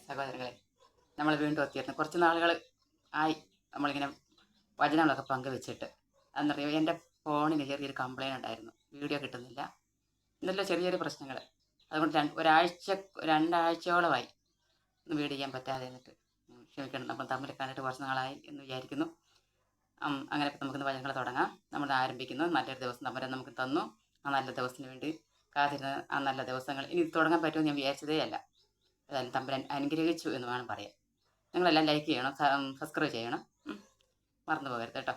സഹോദരങ്ങളെ, നമ്മൾ വീണ്ടും എത്തിയിരുന്നു. കുറച്ച് നാളുകൾ ആയി നമ്മളിങ്ങനെ വചനങ്ങളൊക്കെ പങ്കുവെച്ചിട്ട്. അന്നറിയോ, എൻ്റെ ഫോണിന് ചെറിയൊരു കംപ്ലൈൻറ്റ് ഉണ്ടായിരുന്നു, വീഡിയോ കിട്ടുന്നില്ല, എന്തെല്ലാം ചെറിയ ചെറിയ പ്രശ്നങ്ങൾ. അതുകൊണ്ട് രണ്ടാഴ്ചയോളമായി ഒന്ന് വീഡിയോ ചെയ്യാൻ പറ്റാതെ എന്നിട്ട് ക്ഷമിക്കണം. നമ്മൾ തമ്മിൽ കണ്ടിട്ട് കുറച്ച് നാളായി എന്ന് വിചാരിക്കുന്നു. അങ്ങനെ നമുക്കിന്ന് വചനങ്ങൾ തുടങ്ങാം. നമ്മൾ ആരംഭിക്കുന്നു. നല്ലൊരു ദിവസം തമ്പുരാൻ നമുക്ക് തന്നു. ആ നല്ല ദിവസത്തിന് വേണ്ടി കാത്തിരുന്ന ആ നല്ല ദിവസങ്ങൾ ഇനി തുടങ്ങാൻ പറ്റുമെന്ന് ഞാൻ വിചാരിച്ചതേ അല്ല. ഏതായാലും തമ്പുരാൻ അനുഗ്രഹിച്ചു എന്ന് വേണം പറയാൻ. നിങ്ങളെല്ലാം ലൈക്ക് ചെയ്യണം, സബ്സ്ക്രൈബ് ചെയ്യണം, മറന്നു പോകരുത് കേട്ടോ.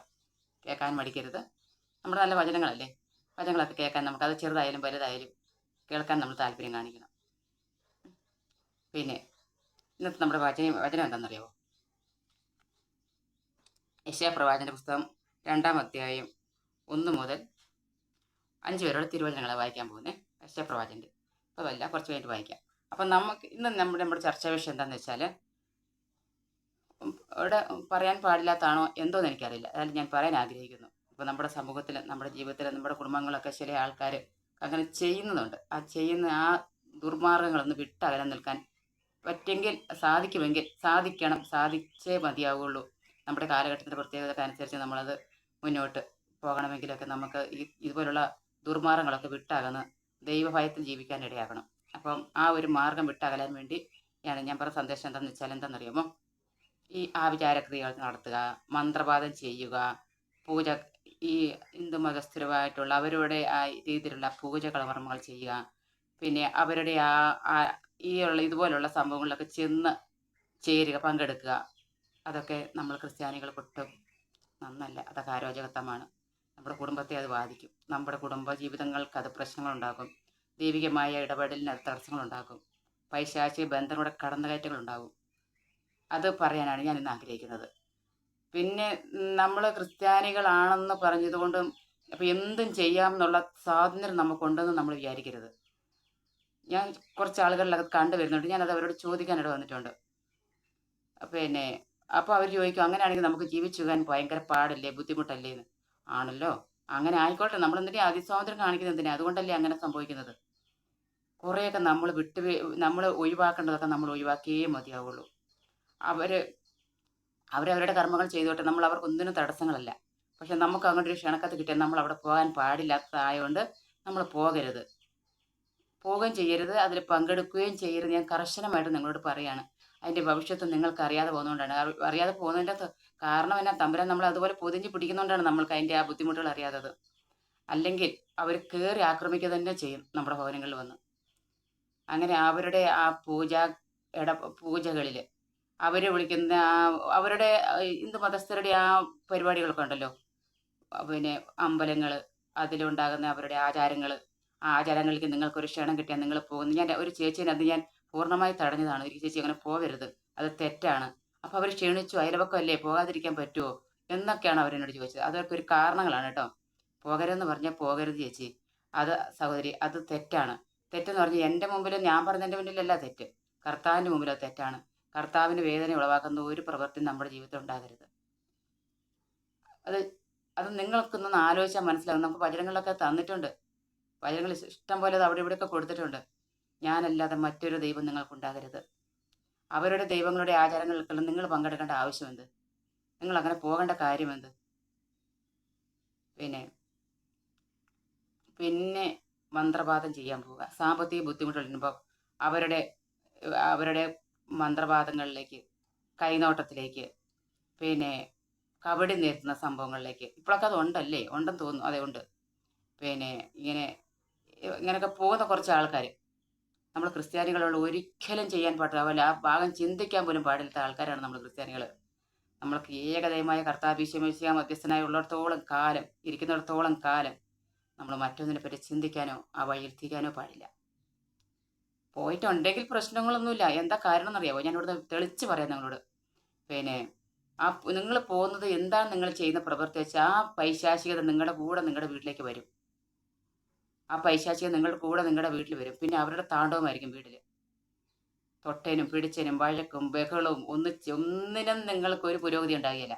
കേൾക്കാൻ മടിക്കരുത്. നമ്മുടെ നല്ല വചനങ്ങളല്ലേ, വചനങ്ങളൊക്കെ കേൾക്കാൻ നമുക്കത് ചെറുതായാലും വലുതായാലും കേൾക്കാൻ നമ്മൾ താല്പര്യം കാണിക്കണം. പിന്നെ ഇന്നത്തെ നമ്മുടെ വചനം എന്താണെന്നറിയാമോ? യെശയ്യാ പ്രവാചകന്റെ പുസ്തകം 2-ാം അധ്യായം 1 മുതൽ 5 വരെയുള്ള തിരുവചനങ്ങളെ വായിക്കാൻ പോകുന്നത്. യെശയ്യാ പ്രവാചകന്റെ അപ്പോൾ അല്ല, കുറച്ച് കഴിഞ്ഞിട്ട് വായിക്കാം. അപ്പം നമുക്ക് ഇന്ന് നമ്മുടെ ചർച്ചാ വിഷയം എന്താണെന്ന് വെച്ചാൽ, ഇവിടെ പറയാൻ പാടില്ലാത്താണോ എന്തോന്ന് എനിക്കറിയില്ല, അതായത് ഞാൻ പറയാൻ ആഗ്രഹിക്കുന്നു. ഇപ്പോൾ നമ്മുടെ സമൂഹത്തിൽ, നമ്മുടെ ജീവിതത്തിൽ, നമ്മുടെ കുടുംബങ്ങളൊക്കെ ചില ആൾക്കാർ അങ്ങനെ ചെയ്യുന്നുണ്ട്. ആ ചെയ്യുന്ന ആ ദുർമാർഗങ്ങളൊന്ന് വിട്ടകലം നിൽക്കാൻ പറ്റുമെങ്കിൽ, സാധിച്ചേ മതിയാവുള്ളൂ. നമ്മുടെ കാലഘട്ടത്തിൻ്റെ പ്രത്യേകത അനുസരിച്ച് നമ്മളത് മുന്നോട്ട് പോകണമെങ്കിലൊക്കെ നമുക്ക് ഇതുപോലുള്ള ദുർമാർഗങ്ങളൊക്കെ വിട്ടകന്ന് ദൈവഭയത്തിൽ ജീവിക്കാൻ ഇടയാകണം. അപ്പം ആ ഒരു മാർഗം വിട്ടകലാൻ വേണ്ടി ഞാൻ പറഞ്ഞ സന്ദേശം എന്താണെന്ന് വെച്ചാൽ, എന്താണെന്നറിയാമോ? ഈ ആഭിചാരക്രിയകൾ നടത്തുക, മന്ത്രവാദം ചെയ്യുക, പൂജ, ഈ ഹിന്ദു മതസ്ഥരുമായിട്ടുള്ള അവരുടെ ആ രീതിയിലുള്ള പൂജകർമ്മങ്ങൾ ചെയ്യുക, പിന്നെ അവരുടെ ഇതുപോലുള്ള സംഭവങ്ങളിലൊക്കെ ചെന്ന് ചേരുക, പങ്കെടുക്കുക, അതൊക്കെ നമ്മൾ ക്രിസ്ത്യാനികൾ ഒട്ടും നന്നല്ല. അതൊക്കെ അരോചകത്വമാണ്. നമ്മുടെ കുടുംബത്തെ അത് ബാധിക്കും. നമ്മുടെ കുടുംബ ജീവിതങ്ങൾക്ക് അത് പ്രശ്നങ്ങളുണ്ടാക്കും. ദൈവികമായ ഇടപെടലിന് അത് തടസ്സങ്ങളുണ്ടാക്കും. പൈശാചിക ബന്ധങ്ങളുടെ കടന്നുകയറ്റങ്ങളുണ്ടാകും. അത് പറയാനാണ് ഞാൻ ഇന്ന് ആഗ്രഹിക്കുന്നത്. പിന്നെ നമ്മൾ ക്രിസ്ത്യാനികളാണെന്ന് പറഞ്ഞതുകൊണ്ടും അപ്പോൾ എന്തും ചെയ്യാമെന്നുള്ള സ്വാതന്ത്ര്യം നമുക്കുണ്ടെന്ന് നമ്മൾ വിചാരിക്കരുത്. ഞാൻ കുറച്ച് ആളുകളിലൊക്കെ കണ്ടുവരുന്നുണ്ട്. ഞാനത് അവരോട് ചോദിക്കാനിട വന്നിട്ടുണ്ട്. പിന്നെ അപ്പോൾ അവർ ചോദിക്കും, അങ്ങനെയാണെങ്കിൽ നമുക്ക് ജീവിച്ചു പോകാൻ ഭയങ്കര പാടല്ലേ, ബുദ്ധിമുട്ടല്ലേ എന്ന്. ആണല്ലോ, അങ്ങനെ ആയിക്കോട്ടെ. നമ്മൾ എന്തിനാ അതിസ്വാതന്ത്ര്യം കാണിക്കുന്നത്? എന്തിനാ? അതുകൊണ്ടല്ലേ അങ്ങനെ സംഭവിക്കുന്നത്. കുറേയൊക്കെ നമ്മൾ ഒഴിവാക്കേണ്ടതൊക്കെ നമ്മൾ ഒഴിവാക്കിയേ മതിയാവുള്ളൂ. അവരവരുടെ കർമ്മങ്ങൾ ചെയ്തോട്ടെ, നമ്മൾ അവർക്കൊന്നിനും തടസ്സങ്ങളല്ല. പക്ഷെ നമുക്ക് അങ്ങോട്ട് ഒരു ക്ഷണക്കത്ത് കിട്ടിയാൽ നമ്മൾ അവിടെ പോകാൻ പാടില്ലാത്തതായതുകൊണ്ട് നമ്മൾ പോകരുത്, പോവുകയും ചെയ്യരുത്, അതിൽ പങ്കെടുക്കുകയും ചെയ്യരുത്. ഞാൻ കർശനമായിട്ട് നിങ്ങളോട് പറയാണ്. അതിൻ്റെ ഭവിഷ്യത്ത് നിങ്ങൾക്ക് അറിയാതെ പോകുന്നതുകൊണ്ടാണ്. അറിയാതെ പോകുന്നതിൻ്റെ കാരണം എന്നാ, തമ്പുരാൻ നമ്മൾ അതുപോലെ പൊതിഞ്ഞ് പിടിക്കുന്നതുകൊണ്ടാണ് നമ്മൾക്ക് അതിൻ്റെ ആ ബുദ്ധിമുട്ടുകൾ അറിയാത്തത്. അല്ലെങ്കിൽ അവർ കയറി ആക്രമിക്കുക തന്നെ ചെയ്യും നമ്മുടെ ഭവനങ്ങളിൽ വന്ന്. അങ്ങനെ അവരുടെ ആ പൂജകളിൽ അവർ വിളിക്കുന്ന അവരുടെ ഹിന്ദു മതസ്ഥരുടെ ആ പരിപാടികളൊക്കെ ഉണ്ടല്ലോ, പിന്നെ അമ്പലങ്ങൾ, അതിലുണ്ടാകുന്ന അവരുടെ ആചാരങ്ങൾ, ആ ആചാരങ്ങളിലേക്ക് നിങ്ങൾക്കൊരു ക്ഷണം കിട്ടിയാൽ നിങ്ങൾ പോകുന്നു. ഞാൻ ഒരു ചേച്ചീനെ അത് ഞാൻ പൂർണ്ണമായി തടഞ്ഞതാണ്. ഒരു ചേച്ചി അങ്ങനെ പോകരുത്, അത് തെറ്റാണ്. അപ്പോൾ അവർ ക്ഷണിച്ചു, അയൽവക്കമല്ലേ, പോകാതിരിക്കാൻ പറ്റുമോ എന്നൊക്കെയാണ് അവരെന്നോട് ചോദിച്ചത്. അതൊക്കെ ഒരു കാരണങ്ങളാണ് കേട്ടോ. പോകരുതെന്ന് പറഞ്ഞാൽ പോകരുത് ചേച്ചി, അത് സഹോദരി, അത് തെറ്റാണ്. തെറ്റെന്ന് പറഞ്ഞാൽ എൻ്റെ മുമ്പിൽ, ഞാൻ പറഞ്ഞതിൻ്റെ മുന്നിലല്ല തെറ്റ്, കർത്താവിൻ്റെ മുമ്പിൽ അത് തെറ്റാണ്. കർത്താവിന് വേദന ഉളവാക്കുന്ന ഒരു പ്രവൃത്തി നമ്മുടെ ജീവിതത്തിൽ ഉണ്ടാകരുത്. അത് അത് നിങ്ങൾക്കൊന്നൊന്ന് ആലോചിച്ചാൽ മനസ്സിലാകും. നമുക്ക് വചനങ്ങളിലൊക്കെ തന്നിട്ടുണ്ട്. വചനങ്ങൾ ഇഷ്ടം പോലെ അത് അവിടെ ഇവിടെയൊക്കെ കൊടുത്തിട്ടുണ്ട്. ഞാനല്ലാതെ മറ്റൊരു ദൈവം നിങ്ങൾക്കുണ്ടാകരുത്. അവരുടെ ദൈവങ്ങളുടെ ആചാരങ്ങൾക്കെല്ലാം നിങ്ങൾ പങ്കെടുക്കേണ്ട ആവശ്യമെന്ത്? നിങ്ങൾ അങ്ങനെ പോകേണ്ട കാര്യമെന്ത്? പിന്നെ മന്ത്രവാദം ചെയ്യാൻ പോവുക, സാമ്പത്തിക ബുദ്ധിമുട്ടുകൾ വരുമ്പോൾ അവരുടെ അവരുടെ മന്ത്രവാദങ്ങളിലേക്ക്, കൈനോട്ടത്തിലേക്ക്, പിന്നെ കബഡി നേരുന്ന സംഭവങ്ങളിലേക്ക്, ഇപ്പോഴൊക്കെ അത് ഉണ്ടല്ലേ, ഉണ്ടെന്ന് തോന്നുന്നു. അതേ ഉണ്ട്. പിന്നെ ഇങ്ങനെയൊക്കെ പോകുന്ന കുറച്ച് ആൾക്കാർ നമ്മൾ ക്രിസ്ത്യാനികളോട് ഒരിക്കലും ചെയ്യാൻ പാടില്ല, ആ ഭാഗം ചിന്തിക്കാൻ പോലും പാടില്ലാത്ത ആൾക്കാരാണ് നമ്മൾ ക്രിസ്ത്യാനികൾ. നമ്മൾക്ക് ഏകദൈവമായ കർത്താവിശ്വമിശിഹാ മധ്യസ്ഥനായി ഉള്ളിടത്തോളം കാലം, ഇരിക്കുന്നിടത്തോളം കാലം നമ്മൾ മറ്റൊന്നിനെ പറ്റി ചിന്തിക്കാനോ ആ വഴിയിൽ തിരിക്കാനോ പാടില്ല. പോയിട്ടുണ്ടെങ്കിൽ പ്രശ്നങ്ങളൊന്നുമില്ല. എന്താ കാരണം എന്നറിയാമോ? ഞാൻ ഇവിടുന്ന് തെളിച്ച് പറയാം നിങ്ങളോട്. പിന്നെ നിങ്ങൾ പോകുന്നത് എന്താണ്, നിങ്ങൾ ചെയ്യുന്ന പ്രവൃത്തി വെച്ചാൽ ആ പൈശാചികത നിങ്ങളുടെ കൂടെ നിങ്ങളുടെ വീട്ടിലേക്ക് വരും. ആ പൈശാചികത നിങ്ങളുടെ കൂടെ നിങ്ങളുടെ വീട്ടിൽ വരും. പിന്നെ അവരുടെ താണ്ഡവമായിരിക്കും വീട്ടിൽ. തൊട്ടേനും പിടിച്ചേനും വഴക്കും ബഹളവും ഒന്നിനും നിങ്ങൾക്കൊരു പുരോഗതി ഉണ്ടാകുകയില്ല.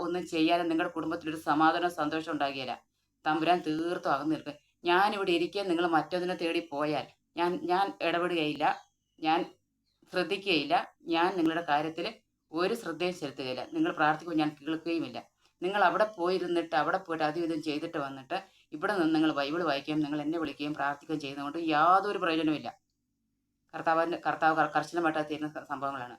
ഒന്നും ചെയ്യാനും നിങ്ങളുടെ കുടുംബത്തിലൊരു സമാധാനവും സന്തോഷം ഉണ്ടാകുകയില്ല. തമ്പുരാൻ തീർത്തും അകന്നു നിൽക്കും. ഞാനിവിടെ ഇരിക്കാൻ നിങ്ങൾ മറ്റൊന്നിനെ തേടി പോയാൽ ഞാൻ ഇടപെടുകയില്ല, ഞാൻ ശ്രദ്ധിക്കുകയില്ല, ഞാൻ നിങ്ങളുടെ കാര്യത്തിൽ ഒരു ശ്രദ്ധയും ചെലുത്തുകയില്ല. നിങ്ങൾ പ്രാർത്ഥിക്കുമ്പോൾ ഞാൻ കേൾക്കുകയുമില്ല. നിങ്ങൾ അവിടെ പോയിരുന്നിട്ട് അവിടെ പോയിട്ട് അതും ഇതും ചെയ്തിട്ട് വന്നിട്ട് ഇവിടെ നിന്ന് നിങ്ങൾ ബൈബിൾ വായിക്കുകയും നിങ്ങൾ എന്നെ വിളിക്കുകയും പ്രാർത്ഥിക്കുകയും ചെയ്യുന്നതുകൊണ്ട് യാതൊരു പ്രയോജനവുമില്ല. കർത്താവ് കർശനമായിട്ട് തീരുന്ന സംഭവങ്ങളാണ്.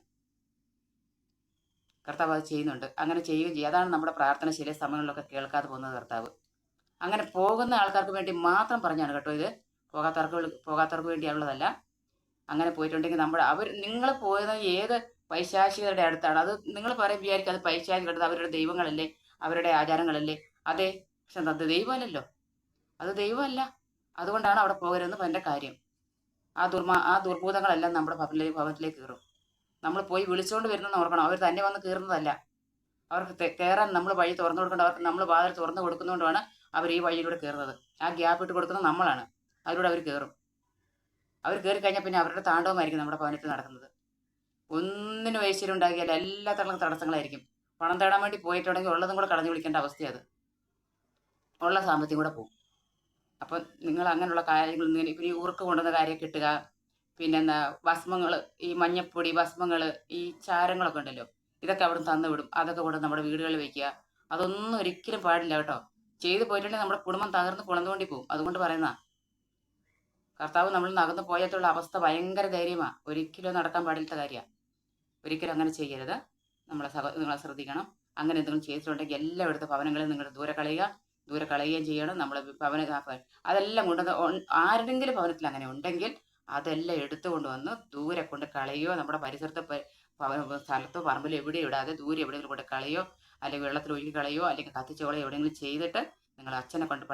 കർത്താവ് അത് ചെയ്യുന്നുണ്ട്. അങ്ങനെ ചെയ്യുകയും ചെയ്യും. അതാണ് നമ്മുടെ പ്രാർത്ഥന ചില സമയങ്ങളിലൊക്കെ കേൾക്കാതെ പോകുന്നത് കർത്താവ്. അങ്ങനെ പോകുന്ന ആൾക്കാർക്ക് വേണ്ടി മാത്രം പറഞ്ഞാണ് കേട്ടോ ഇത്. പോകാത്തവർക്ക് വേണ്ടിയുള്ളതല്ല. അങ്ങനെ പോയിട്ടുണ്ടെങ്കിൽ നിങ്ങൾ പോയത് ഏത് പൈശാചികരുടെ അടുത്താണ്. അത് നിങ്ങൾ വിചാരിക്കും അത് പൈശാചികളുടെ അവരുടെ ദൈവങ്ങളല്ലേ, അവരുടെ ആചാരങ്ങളല്ലേ. അതെ, പക്ഷെ അത് ദൈവമല്ലല്ലോ, അത് ദൈവമല്ല. അതുകൊണ്ടാണ് അവിടെ പോകരുതെന്ന് എൻ്റെ കാര്യം. ആ ദുർഭൂതങ്ങളെല്ലാം നമ്മുടെ ഭവനത്തിലേക്ക് കയറും. നമ്മൾ പോയി വിളിച്ചുകൊണ്ട് വരുന്നെന്ന് ഓർക്കണം. അവർ തന്നെ വന്ന് കയറുന്നതല്ല. അവർക്ക് കയറാൻ നമ്മൾ വഴി തുറന്നു കൊടുക്കേണ്ട. അവർക്ക് നമ്മൾ വാതിൽ തുറന്നു കൊടുക്കുന്നതുകൊണ്ടാണ് അവർ ഈ വഴിയിലൂടെ കയറുന്നത്. ആ ഗ്യാപ്പ് ഇട്ട് കൊടുക്കുന്നത് നമ്മളാണ്. അതിലൂടെ അവർ കയറും. അവർ കയറി കഴിഞ്ഞാൽ പിന്നെ അവരുടെ താണ്ഡവമായിരിക്കും നമ്മുടെ ഭവനത്തിൽ നടക്കുന്നത്. ഒന്നിനും ഐശ്വര്യം ഉണ്ടാകില്ല, എല്ലാ തടസ്സങ്ങളായിരിക്കും. പണം തേടാൻ വേണ്ടി പോയിട്ടുണ്ടെങ്കിൽ ഉള്ളതും കൂടെ കളഞ്ഞു വിളിക്കേണ്ട അവസ്ഥയത്. ഉള്ള സാമ്പത്തികം കൂടെ പോകും. അപ്പം നിങ്ങൾ അങ്ങനെയുള്ള കാര്യങ്ങൾ ഈ ഉറുക്ക് കൊണ്ടുവന്ന കാര്യം കിട്ടുക, പിന്നെന്താ ഭസ്മങ്ങൾ, ഈ മഞ്ഞപ്പൊടി ഭസ്മങ്ങൾ, ഈ ചാരങ്ങളൊക്കെ ഉണ്ടല്ലോ, ഇതൊക്കെ അവിടെ നിന്ന് തന്നു വിടും. അതൊക്കെ കൊണ്ട് നമ്മുടെ വീടുകളിൽ വെക്കുക. അതൊന്നും ഒരിക്കലും പാടില്ല കേട്ടോ. ചെയ്തു പോയിട്ടുണ്ടെങ്കിൽ നമ്മുടെ കുടുംബം തകർന്ന് കുളന്നുകൊണ്ടി പോകും. അതുകൊണ്ട് പറയുന്ന കർത്താവ് നമ്മൾ നകന്നു പോയത്തുള്ള അവസ്ഥ ഭയങ്കര ധൈര്യമാണ്. ഒരിക്കലും നടക്കാൻ പാടില്ലാത്ത കാര്യമാണ്. ഒരിക്കലും അങ്ങനെ ചെയ്യരുത്. നിങ്ങളെ ശ്രദ്ധിക്കണം. അങ്ങനെ എന്തെങ്കിലും ചെയ്തിട്ടുണ്ടെങ്കിൽ എല്ലായിടത്തും ഭവനങ്ങളിൽ നിങ്ങൾ ദൂരെ കളയുകയും ചെയ്യണം. നമ്മൾ അതെല്ലാം ആരുടെങ്കിലും ഭവനത്തിൽ അങ്ങനെ ഉണ്ടെങ്കിൽ അതെല്ലാം എടുത്തുകൊണ്ട് വന്ന് ദൂരെ കൊണ്ട് കളയോ, നമ്മുടെ പരിസരത്ത് സ്ഥലത്തോ പറമ്പിലോ എവിടെ ഇടാതെ ദൂരെ എവിടെയെങ്കിലും കൊണ്ട് കളയോ, അല്ലെങ്കിൽ വെള്ളത്തിൽ ഒഴുകി കളയോ, അല്ലെങ്കിൽ കത്തിച്ചോളയോ എവിടെയെങ്കിലും ചെയ്തിട്ട് നിങ്ങൾ അച്ഛനെ കൊണ്ട്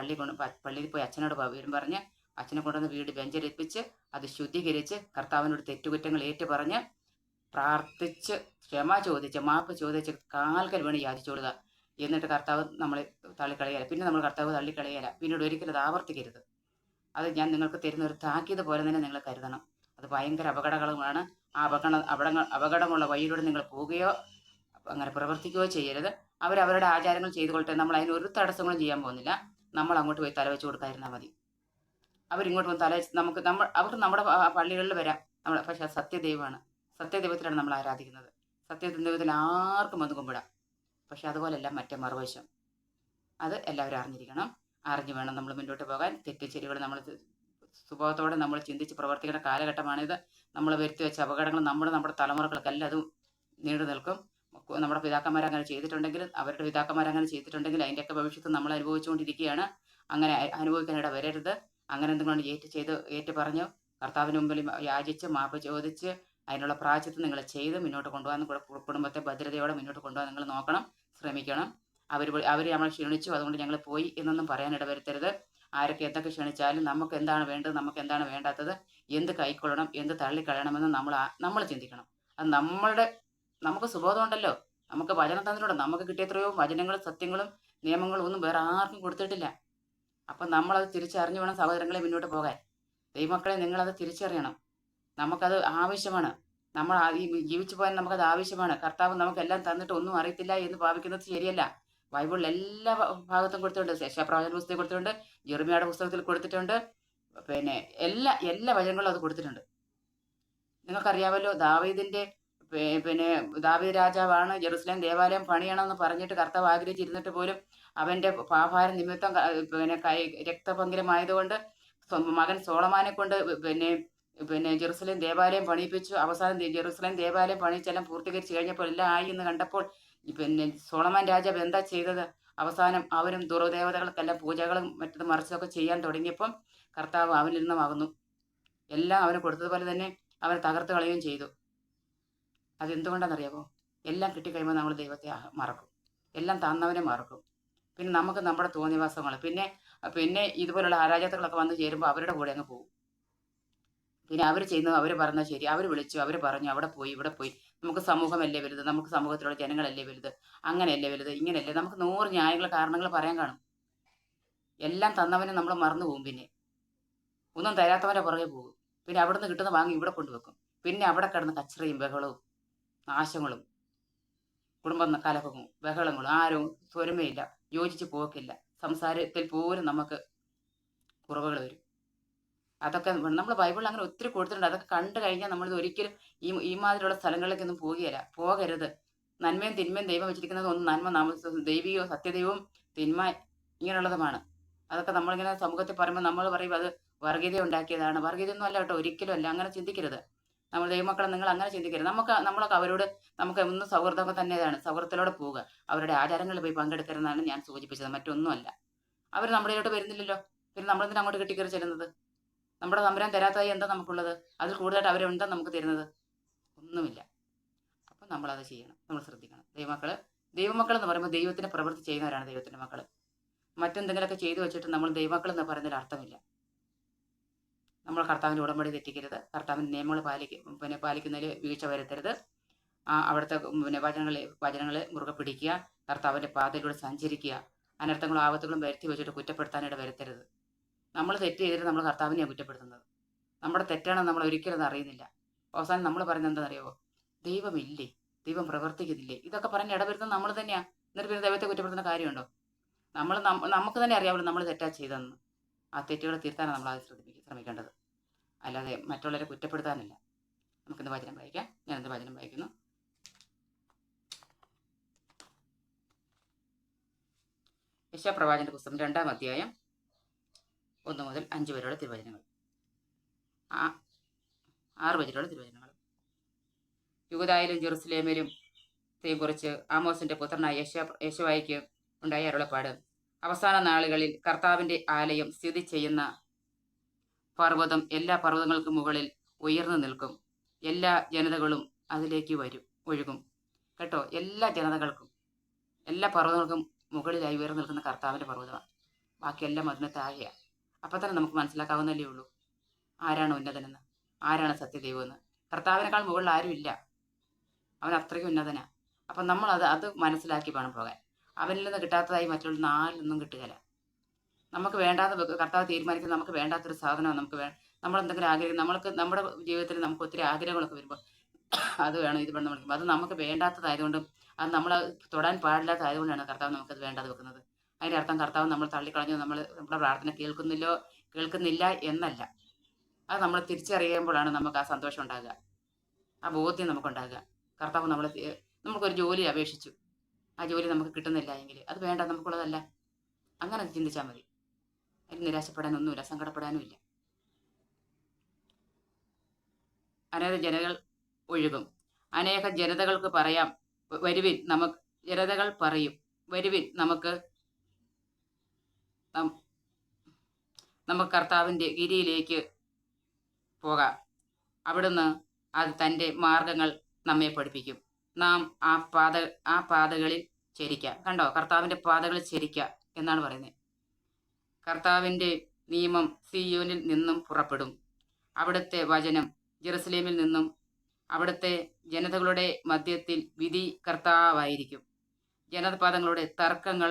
പള്ളിയിൽ പോയി അച്ഛനോട് വരും പറഞ്ഞ് അച്ഛനെ കൊണ്ടുവന്ന് വീട് ബെഞ്ചരിപ്പിച്ച് അത് ശുദ്ധീകരിച്ച് കർത്താവിനോട് തെറ്റുകുറ്റങ്ങൾ ഏറ്റു പറഞ്ഞ് പ്രാർത്ഥിച്ച് ക്ഷമ ചോദിച്ച് മാപ്പ് ചോദിച്ച് കാൽക്കൽ വീണ് യാചിച്ചോളുക. എന്നിട്ട് കർത്താവ് നമ്മളെ തള്ളിക്കളയല. പിന്നെ നമ്മൾ കർത്താവ് തള്ളിക്കളയല. പിന്നീട് ഒരിക്കലും അത് ആവർത്തിക്കരുത്. അത് ഞാൻ നിങ്ങൾക്ക് തരുന്ന ഒരു താക്കീത് പോലെ തന്നെ നിങ്ങൾ കരുതണം. അത് ഭയങ്കര അപകടകരമാണ്. ആ അപകടമുള്ള വഴിയിലൂടെ നിങ്ങൾ പോവുകയോ അങ്ങനെ പ്രവർത്തിക്കുകയോ ചെയ്യരുത്. അവരവരുടെ ആചാരങ്ങൾ ചെയ്തുകൊള്ളട്ടെ. നമ്മൾ അതിന് ഒരു തടസ്സങ്ങളും ചെയ്യാൻ പോകുന്നില്ല. നമ്മൾ അങ്ങോട്ട് പോയി തലവെച്ച് കൊടുക്കാതിരുന്നാൽ മതി. അവരിങ്ങോട്ട് വന്ന് അവർക്ക് നമ്മുടെ പള്ളികളിൽ വരാം. പക്ഷെ സത്യദൈവമാണ്. സത്യദൈവത്തിലാണ് നമ്മൾ ആരാധിക്കുന്നത്. സത്യദൈവത്തിൽ ആർക്കും വന്ന് കുമ്പിടാം. പക്ഷെ അതുപോലെയല്ല മറ്റേ മറുവശം. അത് എല്ലാവരും അറിഞ്ഞിരിക്കണം. അറിഞ്ഞു വേണം നമ്മൾ മുന്നോട്ട് പോകാൻ. തെറ്റുചെരികൾ നമ്മൾ സ്വഭാവത്തോടെ നമ്മൾ ചിന്തിച്ച് പ്രവർത്തിക്കേണ്ട കാലഘട്ടമാണിത്. നമ്മൾ വരുത്തി വെച്ച അപകടങ്ങൾ നമ്മുടെ തലമുറകൾക്കെല്ലാം അത് നീണ്ടു നിൽക്കും. നമ്മുടെ പിതാക്കന്മാരങ്ങനെ ചെയ്തിട്ടുണ്ടെങ്കിൽ, അവരുടെ പിതാക്കന്മാരങ്ങനെ ചെയ്തിട്ടുണ്ടെങ്കിൽ അതിൻ്റെയൊക്കെ ഭവിഷ്യത്ത് നമ്മൾ അനുഭവിച്ചുകൊണ്ടിരിക്കുകയാണ്. അങ്ങനെ അനുഭവിക്കാനിട വരരുത്. അങ്ങനെ എന്തെങ്കിലും ഏറ്റു പറഞ്ഞു കർത്താവിന് മുമ്പിൽ യാചിച്ച് മാപ്പ് ചോദിച്ച് അതിനുള്ള പ്രായശ്ചിത്തം നിങ്ങൾ ചെയ്ത് മുന്നോട്ട് കൊണ്ടുപോകാൻ കുടുംബത്തെ ഭദ്രതയോടെ മുന്നോട്ട് കൊണ്ടുപോകാൻ നിങ്ങൾ നോക്കണം, ശ്രമിക്കണം. അവർ നമ്മളെ ക്ഷണിച്ചു അതുകൊണ്ട് ഞങ്ങൾ പോയി എന്നൊന്നും പറയാൻ ഇടവരുത്തരുത്. ആരൊക്കെ എന്തൊക്കെ ക്ഷണിച്ചാലും നമുക്ക് എന്താണ് വേണ്ടത്, നമുക്ക് എന്താണ് വേണ്ടാത്തത്, എന്ത് കൈക്കൊള്ളണം, എന്ത് തള്ളിക്കളയണമെന്ന് നമ്മൾ ചിന്തിക്കണം. അത് നമുക്ക് സുബോധം ഉണ്ടല്ലോ. നമുക്ക് വചനം തന്നിട്ടുണ്ട്. നമുക്ക് കിട്ടിയ എത്രയോ വചനങ്ങളും സത്യങ്ങളും നിയമങ്ങളും ഒന്നും വേറെ ആർക്കും കൊടുത്തിട്ടില്ല. അപ്പം നമ്മളത് തിരിച്ചറിഞ്ഞു വേണം സഹോദരങ്ങളെ മുന്നോട്ട് പോകാൻ. ദൈവമക്കളെ നിങ്ങളത് തിരിച്ചറിയണം. നമുക്കത് ആവശ്യമാണ്. നമ്മൾ ഈ ജീവിച്ചു പോകാൻ നമുക്കത് ആവശ്യമാണ്. കർത്താവ് നമുക്കെല്ലാം തന്നിട്ട് ഒന്നും അറിയത്തില്ല എന്ന് ഭാവിക്കുന്നത് ശരിയല്ല. ബൈബിളിൽ എല്ലാ ഭാഗത്തും കൊടുത്തിട്ടുണ്ട്. ശേഷപ്രവചന പുസ്തകത്തിൽ കൊടുത്തിട്ടുണ്ട്, ജെറമ്യായുടെ പുസ്തകത്തിൽ കൊടുത്തിട്ടുണ്ട്, പിന്നെ എല്ലാ വചനങ്ങളും അത് കൊടുത്തിട്ടുണ്ട്. നിങ്ങൾക്കറിയാമല്ലോ, ദാവീദ് രാജാവാണ് ജെറുസലേം ദേവാലയം പണിയണമെന്ന് പറഞ്ഞിട്ട് കർത്താവ് ആഗ്രഹിച്ചിരുന്നിട്ട് പോലും അവന്റെ പാപഭാര നിമിത്തം രക്തപങ്കിലമായതുകൊണ്ട് മകൻ സോളമാനെ കൊണ്ട് ജെറുസലേം ദേവാലയം പണിയിപ്പിച്ചു. അവസാനം ജെറുസലേം ദേവാലയം പണിയിച്ചെല്ലാം പൂർത്തീകരിച്ച് കഴിഞ്ഞപ്പോൾ എല്ലാം ആയി എന്ന് കണ്ടപ്പോൾ സോളമാൻ രാജാവ് എന്താ ചെയ്തത്? അവസാനം അവനും ദുർദേവതകൾക്കെല്ലാം പൂജകളും മറ്റത് മറിച്ചതൊക്കെ ചെയ്യാൻ തുടങ്ങിയപ്പം കർത്താവ് അവനിൽ നിന്നും അകന്നു. എല്ലാം അവന് കൊടുത്തതുപോലെ തന്നെ അവനെ തകർത്ത് കളയുകയും ചെയ്തു. അതെന്തുകൊണ്ടാണെന്നറിയാമോ? എല്ലാം കിട്ടിക്കഴിയുമ്പോൾ നമ്മൾ ദൈവത്തെ മറക്കും. എല്ലാം തന്നവനെ മറക്കും. പിന്നെ നമുക്ക് നമ്മുടെ തോന്നിവാസങ്ങൾ പിന്നെ ഇതുപോലുള്ള അരാജകത്വങ്ങളൊക്കെ വന്ന് ചേരുമ്പോൾ അവരുടെ കൂടെ അങ്ങ് പോകും. പിന്നെ അവർ ചെയ്യുന്നത് അവർ പറഞ്ഞാൽ ശരി, അവർ വിളിച്ചു, അവർ പറഞ്ഞു, അവിടെ പോയി ഇവിടെ പോയി. നമുക്ക് സമൂഹമല്ലേ വലുത്, നമുക്ക് സമൂഹത്തിലുള്ള ജനങ്ങളല്ലേ വലുത്, അങ്ങനെയല്ലേ വലുത്, ഇങ്ങനെയല്ലേ. നമുക്ക് 100 ന്യായങ്ങൾ കാരണങ്ങൾ പറയാൻ കാണും. എല്ലാം തന്നവനെ നമ്മൾ മറന്നു പോകും. പിന്നെ ഒന്നും തരാത്തവൻ്റെ പുറകെ പോകും. പിന്നെ അവിടെ നിന്ന് കിട്ടുന്ന വാങ്ങി ഇവിടെ കൊണ്ടുവെക്കും. പിന്നെ അവിടെ കിടന്ന് കച്ചറയും ബഹളവും നാശങ്ങളും കുടുംബം കലഹവും ബഹളങ്ങളും, ആരും സ്വരമേയില്ല, യോജിച്ച് പോക്കില്ല, സംസാരത്തിൽ പോലും നമുക്ക് കുറവുകൾ വരും. അതൊക്കെ നമ്മൾ ബൈബിളിൽ അങ്ങനെ ഒത്തിരി കൊടുത്തിട്ടുണ്ട്. അതൊക്കെ കണ്ടു കഴിഞ്ഞാൽ നമ്മളിത് ഒരിക്കലും ഈ മാതിരിയുള്ള സ്ഥലങ്ങളിലേക്കൊന്നും പോകരുത്. നന്മയും തിന്മയും ദൈവം വെച്ചിരിക്കുന്നത് ഒന്ന് നന്മ ദൈവികവും സത്യദൈവവും തിന്മ ഇങ്ങനെയുള്ളതുമാണ്. അതൊക്കെ നമ്മളിങ്ങനെ സമൂഹത്തിൽ പറയുമ്പോൾ നമ്മൾ പറയും അത് വർഗീയത ഉണ്ടാക്കിയതാണ്. വർഗീയതയൊന്നും അല്ല കേട്ടോ, ഒരിക്കലും അല്ല. അങ്ങനെ ചിന്തിക്കരുത്. നമ്മൾ ദൈവമക്കളെ നിങ്ങൾ അങ്ങനെ ചിന്തിക്കരുത്. നമ്മളൊക്കെ അവരോട് നമുക്ക് ഒന്ന് സൗഹൃദമൊക്കെ തന്നെയാണ്. സൗഹൃദത്തിലൂടെ പോവുക. അവരുടെ ആചാരങ്ങളിൽ പോയി പങ്കെടുക്കരുതെന്നാണ് ഞാൻ സൂചിപ്പിച്ചത്, മറ്റൊന്നുമല്ല. അവർ നമ്മളിലോട്ട് വരുന്നില്ലല്ലോ, പിന്നെ നമ്മളെന്തിനാ അങ്ങോട്ട് കെട്ടിക്കയറി ചെല്ലുന്നത്? നമ്മുടെ തമ്പുരാൻ തരാത്തായി എന്താ നമുക്കുള്ളത്? അതിൽ കൂടുതലായിട്ട് അവരെന്താ നമുക്ക് തരുന്നത്? ഒന്നുമില്ല. അപ്പം നമ്മളത് ചെയ്യണം, നമ്മൾ ശ്രദ്ധിക്കണം. ദൈവമക്കൾ എന്ന് പറയുമ്പോൾ ദൈവത്തിന്റെ പ്രവൃത്തി ചെയ്യുന്നവരാണ് ദൈവത്തിന്റെ മക്കൾ. മറ്റെന്തെങ്കിലുമൊക്കെ ചെയ്തു വെച്ചിട്ട് നമ്മൾ ദൈവമക്കൾ എന്ന് പറയുന്നതിൽ അർത്ഥമില്ല. നമ്മൾ കർത്താവിൻ്റെ ഉടമ്പടി തെറ്റിക്കരുത്. കർത്താവിൻ്റെ നിയമങ്ങൾ പാലിക്കുന്നതിൽ വീഴ്ച വരുത്തരുത്. അവിടുത്തെ വചനങ്ങളെ മുറുകെ പിടിക്കുക. കർത്താവിൻ്റെ പാതയിലൂടെ സഞ്ചരിക്കുക. അനർത്ഥങ്ങളും ആപത്തുകളും വരുത്തി വെച്ചിട്ട് കുറ്റപ്പെടുത്താനിട വരുത്തരുത്. നമ്മൾ തെറ്റ് ചെയ്തിട്ട് നമ്മൾ കർത്താവിനെയാണ് കുറ്റപ്പെടുത്തുന്നത്. നമ്മുടെ തെറ്റാണെന്ന് നമ്മൾ ഒരിക്കലും അത് അറിയുന്നില്ല. അവസാനം നമ്മൾ പറയുന്നത് എന്താണെന്നറിയാമോ? ദൈവമില്ലേ, ദൈവം പ്രവർത്തിക്കുന്നില്ലേ, ഇതൊക്കെ പറഞ്ഞ് ഇടവരുത്തുന്നത് നമ്മൾ തന്നെയാണ്. എന്നിട്ട് പിന്നെ ദൈവത്തെ കുറ്റപ്പെടുത്തുന്ന കാര്യമുണ്ടോ? നമുക്ക് തന്നെ അറിയാമല്ലോ നമ്മൾ തെറ്റാ ചെയ്തതെന്ന്. ആ തെറ്റുകൾ തിരുത്താനാണ് നമ്മൾ അത് ശ്രമിക്കേണ്ടത്, അല്ലാതെ മറ്റുള്ളവരെ കുറ്റപ്പെടുത്താനല്ല. നമുക്കിന്ന് വചനം വായിക്കാം. ഞാനിന്ന് വചനം വായിക്കുന്നു. യെശയ്യാപ്രവാചകന്റെ പുസ്തകം 2-ാം അധ്യായം 1 മുതൽ 5 വരെയുള്ള തിരുവചനങ്ങൾ. 6 വരെയുള്ള തിരുവചനങ്ങൾ. യൂദായിലും ജെറുസലേമിലും കുറിച്ച് ആമോസിന്റെ പുത്രനായ യെശയ്യായ്ക്ക് ഉണ്ടായ അരുളപ്പാട്. അവസാന നാളുകളിൽ കർത്താവിന്റെ ആലയം സ്ഥിതി ചെയ്യുന്ന പർവ്വതം എല്ലാ പർവ്വതങ്ങൾക്കും മുകളിൽ ഉയർന്നു നിൽക്കും. എല്ലാ ജനതകളും അതിലേക്ക് ഒഴുകും. കേട്ടോ, എല്ലാ ജനതകൾക്കും, എല്ലാ പർവ്വതങ്ങൾക്കും മുകളിലായി ഉയർന്നു നിൽക്കുന്ന കർത്താവിന്റെ പർവ്വതമാണ്. ബാക്കിയെല്ലാം അതിന് താഴെയാണ്. അപ്പം തന്നെ നമുക്ക് മനസ്സിലാക്കാവുന്നല്ലേ ഉള്ളൂ ആരാണ് ഉന്നതനെന്ന്, ആരാണ് സത്യദൈവമെന്ന്. കർത്താവിനേക്കാൾ മുകളിൽ ആരുമില്ല. അവൻ അത്രയ്ക്കും ഉന്നതനാ. അപ്പം നമ്മൾ അത് മനസ്സിലാക്കി വേണം പോകാൻ. അവനിൽ നിന്ന് കിട്ടാത്തതായി മറ്റുള്ള നാലിലൊന്നും കിട്ടുകയില്ല. നമുക്ക് വേണ്ടാത്ത കർത്താവ് തീരുമാനിക്കുന്നത് നമുക്ക് വേണ്ടാത്തൊരു സാധനമാണ്. നമ്മൾ എന്തെങ്കിലും ആഗ്രഹം, നമ്മുടെ ജീവിതത്തിൽ നമുക്ക് ഒത്തിരി ആഗ്രഹങ്ങളൊക്കെ വരുമ്പോൾ അത് വേണം ഇത് വേണം വിളിക്കുമ്പോൾ അത് നമുക്ക് വേണ്ടാത്തതായതുകൊണ്ടും അത് നമ്മൾ തൊടാൻ പാടില്ലാത്തതായതുകൊണ്ടാണ് കർത്താവ് നമുക്കത് വേണ്ടാതെ വെക്കുന്നത്. അതിൻ്റെ അർത്ഥം കർത്താവ് നമ്മൾ തള്ളിക്കളഞ്ഞു, നമ്മുടെ പ്രാർത്ഥന കേൾക്കുന്നില്ല എന്നല്ല. അത് നമ്മൾ തിരിച്ചറിയുമ്പോഴാണ് നമുക്ക് ആ സന്തോഷം ഉണ്ടാകുക, ആ ബോധ്യം നമുക്കുണ്ടാകുക. കർത്താവ് നമുക്കൊരു ജോലി അപേക്ഷിച്ചു, ആ ജോലി നമുക്ക് കിട്ടുന്നില്ല എങ്കിൽ അത് വേണ്ട, നമുക്കുള്ളതല്ല. അങ്ങനെ ചിന്തിച്ചാൽ മതി. അതിന് നിരാശപ്പെടാനൊന്നുമില്ല, സങ്കടപ്പെടാനുമില്ല. അനേക ജനതകൾ ഒഴുകും. അനേക ജനതകൾക്ക് പറയാം വരുവിൻ, ജനതകൾ പറയും വരുവിൻ, നമുക്ക് കർത്താവിൻ്റെ ഗിരിയിലേക്ക് പോകാം. അവിടുന്ന് അത് തൻ്റെ മാർഗങ്ങൾ നമ്മെ പഠിപ്പിക്കും. നാം ആ പാതകളിൽ ചരിക്കാം. കണ്ടോ, കർത്താവിൻ്റെ പാതകളിൽ ചരിക്കുക എന്നാണ് പറയുന്നത്. കർത്താവിൻ്റെ നിയമം സിയോനിൽ നിന്നും പുറപ്പെടും. അവിടുത്തെ വചനം ജെറുസലേമിൽ നിന്നും. അവിടുത്തെ ജനതകളുടെ മധ്യത്തിൽ വിധി കർത്താവായിരിക്കും. ജനപാതങ്ങളുടെ തർക്കങ്ങൾ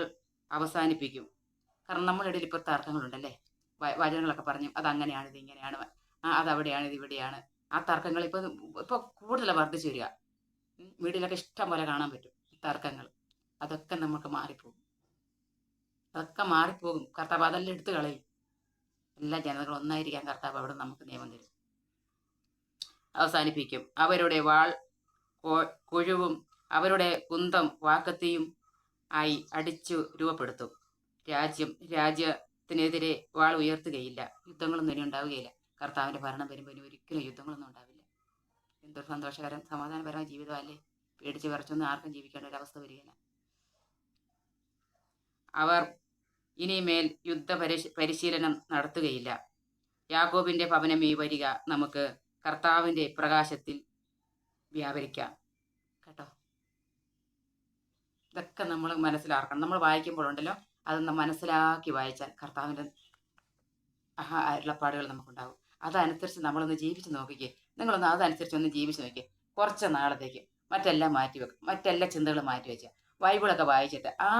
അവസാനിപ്പിക്കും. കാരണം നമ്മുടെ ഇടയിൽ ഇപ്പോൾ തർക്കങ്ങളുണ്ടല്ലേ, വചനങ്ങളൊക്കെ പറഞ്ഞു അതങ്ങനെയാണ് ഇതിങ്ങനെയാണ്, അതവിടെയാണ് ഇതിവിടെയാണ്. ആ തർക്കങ്ങൾ ഇപ്പോൾ കൂടുതൽ വർദ്ധിച്ചു വരിക. വീട്ടിലൊക്കെ ഇഷ്ടം പോലെ കാണാൻ പറ്റും തർക്കങ്ങൾ. അതൊക്കെ നമുക്ക് മാറിപ്പോകും. കർത്താവ് അതെല്ലാം എടുത്തു കളയും. എല്ലാ ജനതകളും ഒന്നായിരിക്കാൻ കർത്താവ് അവിടെ നമുക്ക് നിയമം തരും, അവസാനിപ്പിക്കും. അവരുടെ വാൾ കൊഴുവും അവരുടെ കുന്തം വാക്കത്തിയും ആയി അടിച്ചു രൂപപ്പെടുത്തും. രാജ്യത്തിനെതിരെ വാൾ ഉയർത്തുകയില്ല. യുദ്ധങ്ങളൊന്നും ഇനി ഉണ്ടാവുകയില്ല. കർത്താവിൻ്റെ ഭരണം വരുമ്പോൾ ഇനി ഒരിക്കലും യുദ്ധങ്ങളൊന്നും ഉണ്ടാവില്ല. എന്തൊരു സന്തോഷകരം സമാധാനപരമായ ജീവിതമല്ലേ. പേടിച്ച് വിറച്ചൊന്നും ആർക്കും ജീവിക്കേണ്ട ഒരവസ്ഥ വരികയില്ല. അവർ ഇനിമേൽ പരിശീലനം നടത്തുകയില്ല. യാക്കോബിന്റെ ഭവനമേ വരിക, നമുക്ക് കർത്താവിൻ്റെ പ്രകാശത്തിൽ വ്യാപരിക്കാം. കേട്ടോ, ഇതൊക്കെ നമ്മൾ മനസ്സിലാക്കണം. നമ്മൾ വായിക്കുമ്പോഴുണ്ടല്ലോ അതൊന്ന് മനസ്സിലാക്കി വായിച്ചാൽ കർത്താവിൻ്റെ അരുളപ്പാടുകൾ നമുക്കുണ്ടാകും. അതനുസരിച്ച് നമ്മളൊന്ന് ജീവിച്ച് നോക്കിക്കേ. നിങ്ങളൊന്ന് അതനുസരിച്ച് ഒന്ന് ജീവിച്ച് നോക്കിയേ. കുറച്ച് നാളത്തേക്ക് മറ്റെല്ലാം മാറ്റിവെക്കും, മറ്റെല്ലാ ചിന്തകളും മാറ്റിവെച്ചാൽ ബൈബിളൊക്കെ വായിച്ചിട്ട് ആ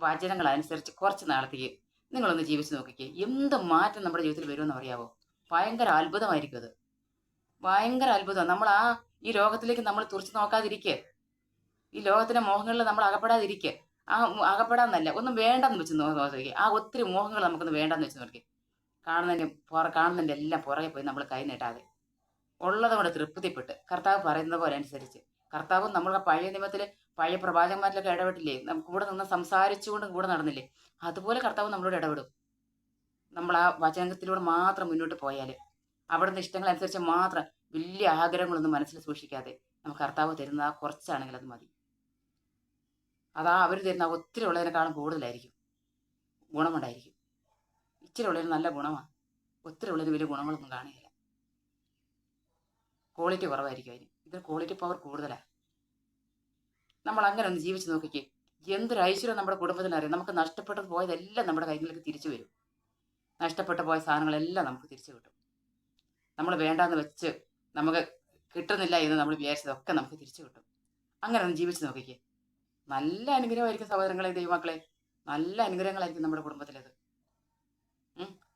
വചനങ്ങൾ അനുസരിച്ച് കുറച്ച് നാളത്തേക്ക് നിങ്ങളൊന്ന് ജീവിച്ച് നോക്കിക്കേ. എന്ത് മാറ്റം നമ്മുടെ ജീവിതത്തിൽ വരുമെന്ന് അറിയാവോ? ഭയങ്കര അത്ഭുതമായിരിക്കും അത്. ഭയങ്കര അത്ഭുതം. ഈ ലോകത്തിലേക്ക് നമ്മൾ തുറച്ചു നോക്കാതിരിക്കുക. ഈ ലോകത്തിൻ്റെ മോഹങ്ങളിൽ നമ്മൾ അകപ്പെടാതിരിക്കുക. അകപ്പെടാന്നല്ല, ഒന്നും വേണ്ടെന്ന് വെച്ച് നോക്കുക. ആ ഒത്തിരി മോഹങ്ങൾ നമുക്കൊന്ന് വേണ്ടെന്ന് വെച്ച് നോക്കി. കാണുന്നതിൻ്റെ എല്ലാം പുറകെ പോയി നമ്മൾ കൈ നീട്ടാതെ ഉള്ളത് കൊണ്ട് തൃപ്തിപ്പെട്ട് കർത്താവ് പറയുന്നത് പോലെ അനുസരിച്ച് കർത്താവും നമ്മളുടെ പഴയ നിയമത്തിൽ പഴയ പ്രവാചകന്മാരിലൊക്കെ ഇടപെട്ടില്ലേ, നമുക്ക് കൂടെ നിന്ന് സംസാരിച്ചുകൊണ്ട് കൂടെ നടന്നില്ലേ, അതുപോലെ കർത്താവ് നമ്മളോട് ഇടപെടും. നമ്മൾ ആ വചനത്തിലൂടെ മാത്രം മുന്നോട്ട് പോയാൽ അവിടുന്ന് ഇഷ്ടങ്ങളനുസരിച്ച് മാത്രം വലിയ ആഗ്രഹങ്ങളൊന്നും മനസ്സിൽ സൂക്ഷിക്കാതെ നമുക്ക് കർത്താവ് തരുന്ന ആ കുറച്ചാണെങ്കിൽ അത് മതി. അതാ അവർ തരുന്ന ഒത്തിരി ഉള്ളതിനേക്കാളും കൂടുതലായിരിക്കും, ഗുണമുണ്ടായിരിക്കും. ഇച്ചിരി ഉള്ളതിന് നല്ല ഗുണമാണ്, ഒത്തിരി ഉള്ളതിന് വലിയ ഗുണങ്ങളൊന്നും കാണുകയില്ല, ക്വാളിറ്റി കുറവായിരിക്കും അതിന്. ഇത് ക്വാളിറ്റി പവർ കൂടുതലാണ്. നമ്മൾ അങ്ങനെ ഒന്ന് ജീവിച്ച് നോക്കിക്കേ, എന്തൊരു ഐശ്വര്യം നമ്മുടെ കുടുംബത്തിന് അറിയാം. നമുക്ക് നഷ്ടപ്പെട്ടു പോയതെല്ലാം നമ്മുടെ കൈകളിലേക്ക് തിരിച്ചു വരും. നഷ്ടപ്പെട്ടു പോയ സാധനങ്ങളെല്ലാം നമുക്ക് തിരിച്ചു കിട്ടും. നമ്മൾ വേണ്ടാന്ന് വെച്ച് നമുക്ക് കിട്ടുന്നില്ല എന്ന് നമ്മൾ വിചാരിച്ചതൊക്കെ നമുക്ക് തിരിച്ചു കിട്ടും. അങ്ങനെ ഒന്ന് ജീവിച്ച് നോക്കിക്കേ, നല്ല അനുഗ്രഹമായിരിക്കും സഹോദരങ്ങളെ, ദൈവമക്കളെ, നല്ല അനുഗ്രഹങ്ങളായിരിക്കും നമ്മുടെ കുടുംബത്തിലേത്.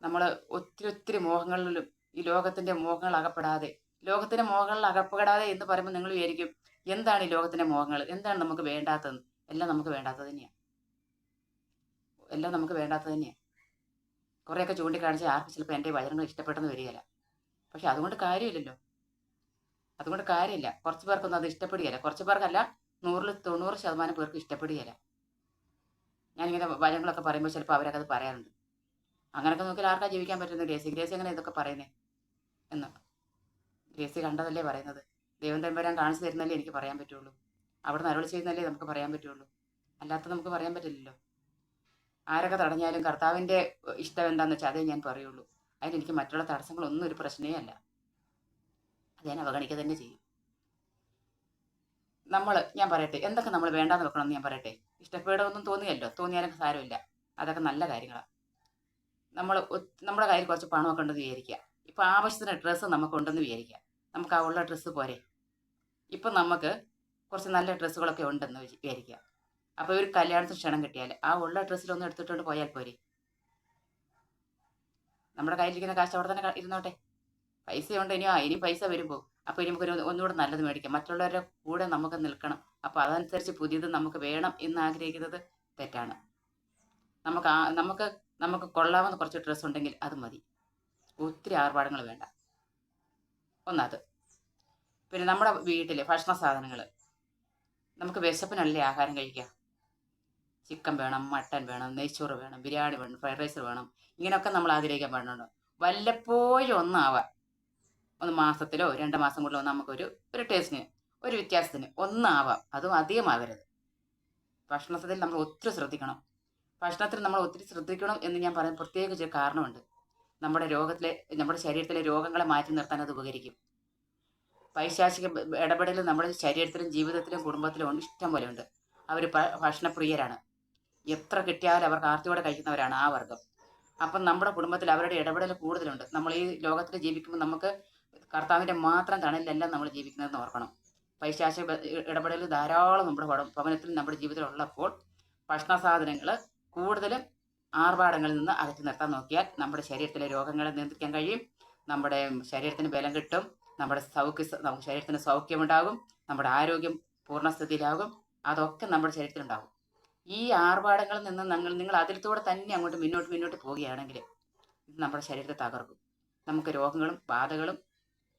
നമ്മൾ ഒത്തിരി മോഹങ്ങളിലും ഈ ലോകത്തിന്റെ മോഹങ്ങൾ അകപ്പെടാതെ, ലോകത്തിന്റെ മോഹങ്ങളിൽ അകപ്പെടാതെ എന്ന് പറയുമ്പോൾ നിങ്ങൾ വിചാരിക്കും എന്താണ് ഈ ലോകത്തിന്റെ മോഹങ്ങൾ, എന്താണ് നമുക്ക് വേണ്ടാത്തതെന്ന്. എല്ലാം നമുക്ക് വേണ്ടാത്തത് തന്നെയാണ്, എല്ലാം നമുക്ക് വേണ്ടാത്തത് തന്നെയാണ്. കുറേയൊക്കെ ചൂണ്ടിക്കാണിച്ച് ആർക്കും ചിലപ്പോൾ എൻ്റെ വചനങ്ങൾ ഇഷ്ടപ്പെട്ടെന്ന് വരികയില്ല. പക്ഷെ അതുകൊണ്ട് കാര്യമില്ലല്ലോ, അതുകൊണ്ട് കാര്യമില്ല. കുറച്ച് പേർക്കൊന്നും അത് ഇഷ്ടപ്പെടുകയില്ല, കുറച്ച് പേർക്കല്ല, 100% പേർക്ക് ഇഷ്ടപ്പെടുകയില്ല. ഞാനിങ്ങനെ വചനങ്ങളൊക്കെ പറയുമ്പോൾ ചിലപ്പോൾ അവരൊക്കെ അത് പറയാറുണ്ട്. അങ്ങനെയൊക്കെ നോക്കിയാൽ ആർക്കാ ജീവിക്കാൻ പറ്റുന്നത്? ഗ്രേസി അങ്ങനെ ഇതൊക്കെ പറയുന്നേ എന്ന്. ഗ്രേസി കണ്ടതല്ലേ പറയുന്നത്, ദൈവം തമ്പുരാൻ കാണിച്ചു തരുന്നല്ലേ എനിക്ക് പറയാൻ പറ്റുള്ളൂ, അവിടുന്ന് അരുളി ചെയ്യുന്നല്ലേ നമുക്ക് പറയാൻ പറ്റുള്ളൂ, അല്ലാത്ത നമുക്ക് പറയാൻ പറ്റില്ലല്ലോ. ആരൊക്കെ തടഞ്ഞാലും കർത്താവിൻ്റെ ഇഷ്ടം എന്താണെന്ന് വെച്ചാൽ അതേ ഞാൻ പറയുള്ളൂ. അതിനെനിക്ക് മറ്റുള്ള തടസ്സങ്ങളൊന്നും ഒരു പ്രശ്നമേ അല്ല, അത് ഞാൻ അവഗണിക്കുക തന്നെ ചെയ്യും. ഞാൻ പറയട്ടെ, എന്തൊക്കെ നമ്മൾ വേണ്ടാന്ന് വെക്കണമെന്ന് ഞാൻ പറയട്ടെ. ഇഷ്ടപ്പെടുമെന്നും തോന്നിയല്ലോ, തോന്നിയാലൊക്കെ സാരമില്ല, അതൊക്കെ നല്ല കാര്യങ്ങളാണ്. നമ്മുടെ കയ്യിൽ കുറച്ച് പണമൊക്കെ ഉണ്ടെന്ന് വിചാരിക്കുക. ഇപ്പം ആവശ്യത്തിന് ഡ്രസ്സ് നമുക്കുണ്ടെന്ന് വിചാരിക്കുക. നമുക്ക് ആ ഉള്ള ഡ്രസ്സ് പോരെ. ഇപ്പം നമുക്ക് കുറച്ച് നല്ല ഡ്രസ്സുകളൊക്കെ ഉണ്ടെന്ന് വിചാരിക്കുക. അപ്പോൾ ഒരു കല്യാണത്തിന് ക്ഷണം കിട്ടിയാൽ ആ ഉള്ള ഡ്രസ്സിലൊന്നും എടുത്തിട്ടുണ്ട് പോയാൽ പോരെ. നമ്മുടെ കയ്യിലിരിക്കുന്ന കാശ് അവിടെ തന്നെ ഇരുന്നോട്ടെ. പൈസയുണ്ട്, ഇനി പൈസ വരുമ്പോൾ അപ്പോൾ ഇനി നമുക്കൊരു ഒന്നുകൂടെ നല്ലത് മേടിക്കാം. മറ്റുള്ളവരുടെ കൂടെ നമുക്ക് നിൽക്കണം. അപ്പോൾ അതനുസരിച്ച് പുതിയത് നമുക്ക് വേണം എന്ന് ആഗ്രഹിക്കുന്നത് തെറ്റാണ്. നമുക്ക് നമുക്ക് കൊള്ളാവുന്ന കുറച്ച് ഡ്രസ്സ് ഉണ്ടെങ്കിൽ അത് മതി, ഒത്തിരി ആർഭാടങ്ങൾ വേണ്ട. ഒന്നത്. പിന്നെ നമ്മുടെ വീട്ടിലെ ഭക്ഷണ സാധനങ്ങൾ, നമുക്ക് വിശപ്പിനല്ലേ ആഹാരം കഴിക്കുക. ചിക്കൻ വേണം, മട്ടൻ വേണം, നെയ്ച്ചോറ് വേണം, ബിരിയാണി വേണം, ഫ്രൈഡ് റൈസ് വേണം, ഇങ്ങനെയൊക്കെ നമ്മൾ ആഗ്രഹിക്കാൻ പാടുന്നുണ്ടോ? വല്ലപ്പോഴും ഒന്നാവാം, ഒന്ന് മാസത്തിലോ 2 മാസം കൊണ്ടോ നമുക്കൊരു ടേസ്റ്റിന്, ഒരു വ്യത്യാസത്തിന് ഒന്നാവാം, അതും അധികമാകരുത്. ഭക്ഷണത്തിൽ നമ്മൾ ഒത്തിരി ശ്രദ്ധിക്കണം. ഭക്ഷണത്തിൽ നമ്മൾ ഒത്തിരി ശ്രദ്ധിക്കണം എന്ന് ഞാൻ പറയാൻ പ്രത്യേകിച്ച് കാരണമുണ്ട്. നമ്മുടെ ശരീരത്തിലെ രോഗങ്ങളെ മാറ്റി നിർത്താൻ അത് ഉപകരിക്കും. പൈശാചിക ഇടപെടൽ നമ്മുടെ ശരീരത്തിലും ജീവിതത്തിലും കുടുംബത്തിലും ഇഷ്ടം പോലെ ഉണ്ട്. അവർ ഭക്ഷണപ്രിയരാണ്, എത്ര കിട്ടിയാലും അവർക്ക് ആർത്തിയോടെ കഴിക്കുന്നവരാണ് ആ വർഗം. അപ്പം നമ്മുടെ കുടുംബത്തിൽ അവരുടെ ഇടപെടൽ കൂടുതലുണ്ട്. നമ്മൾ ഈ ലോകത്തിൽ ജീവിക്കുമ്പോൾ നമുക്ക് കർത്താവിൻ്റെ മാത്രം തണലിലെല്ലാം നമ്മൾ ജീവിക്കുന്നതെന്ന് ഓർക്കണം. പൈശാചിക ഇടപെടൽ ധാരാളം നമ്മുടെ ഭവനത്തിൽ നമ്മുടെ ജീവിതത്തിൽ ഉള്ളപ്പോൾ ഭക്ഷണ സാധനങ്ങൾ കൂടുതലും ആർഭാടങ്ങളിൽ നിന്ന് അകറ്റി നിർത്താൻ നോക്കിയാൽ നമ്മുടെ ശരീരത്തിലെ രോഗങ്ങളെ നിയന്ത്രിക്കാൻ കഴിയും. നമ്മുടെ ശരീരത്തിന് ബലം കിട്ടും, നമ്മുടെ ശരീരത്തിന് സൗഖ്യമുണ്ടാകും, നമ്മുടെ ആരോഗ്യം പൂർണ്ണസ്ഥിതിയിലാകും. അതൊക്കെ നമ്മുടെ ശരീരത്തിലുണ്ടാകും. ഈ ആർഭാടങ്ങളിൽ നിന്ന് നിങ്ങൾ അതിലൂടെ തന്നെ അങ്ങോട്ട് മുന്നോട്ട് പോവുകയാണെങ്കിൽ ഇത് നമ്മുടെ ശരീരത്തെ തകർക്കും. നമുക്ക് രോഗങ്ങളും ബാധകളും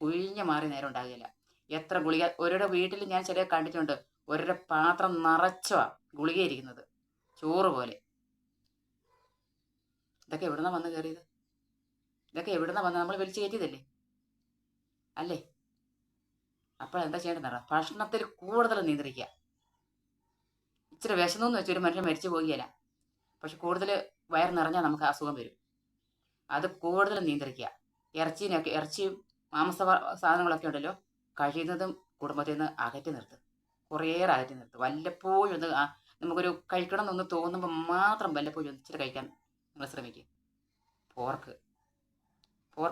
ഒഴിഞ്ഞു മാറി നേരം ഉണ്ടാകില്ല. എത്ര ഗുളിക ഓരോരോ വീട്ടിൽ ഞാൻ ചില കണ്ടിട്ടുണ്ട്, ഓരോരോ പാത്രം നിറച്ചുവാ ഗുളിക ഇരിക്കുന്നത്, ചോറ് പോലെ. ഇതൊക്കെ എവിടുന്നാ വന്ന് കയറിയത്? ഇതൊക്കെ എവിടുന്നാ വന്ന് നമ്മൾ വലിച്ചു കയറ്റിയതല്ലേ അല്ലേ? അപ്പോൾ എന്താ ചെയ്യേണ്ടതെന്ന് ഭക്ഷണത്തിൽ കൂടുതൽ നിയന്ത്രിക്കുക. ഇച്ചിരി വിശന്നു വെച്ച് ഒരു മനുഷ്യൻ മരിച്ചു പോകുകയില്ല, പക്ഷെ കൂടുതൽ വയർ നിറഞ്ഞാൽ നമുക്ക് അസുഖം വരും. അത് കൂടുതൽ നിയന്ത്രിക്കുക. ഇറച്ചിയും മാംസ സാധനങ്ങളൊക്കെ ഉണ്ടല്ലോ, കഴിയുന്നതും കുടുംബത്തിൽ നിന്ന് അകറ്റി നിർത്തുക, കുറേയേറെ അകറ്റി നിർത്തുക. വല്ലപ്പോഴും ഒന്ന് നമുക്കൊരു കഴിക്കണം എന്നൊന്ന് തോന്നുമ്പോൾ മാത്രം വല്ലപ്പോഴും ഇച്ചിരി കഴിക്കാൻ നിങ്ങൾ ശ്രമിക്കുക. പോർക്ക്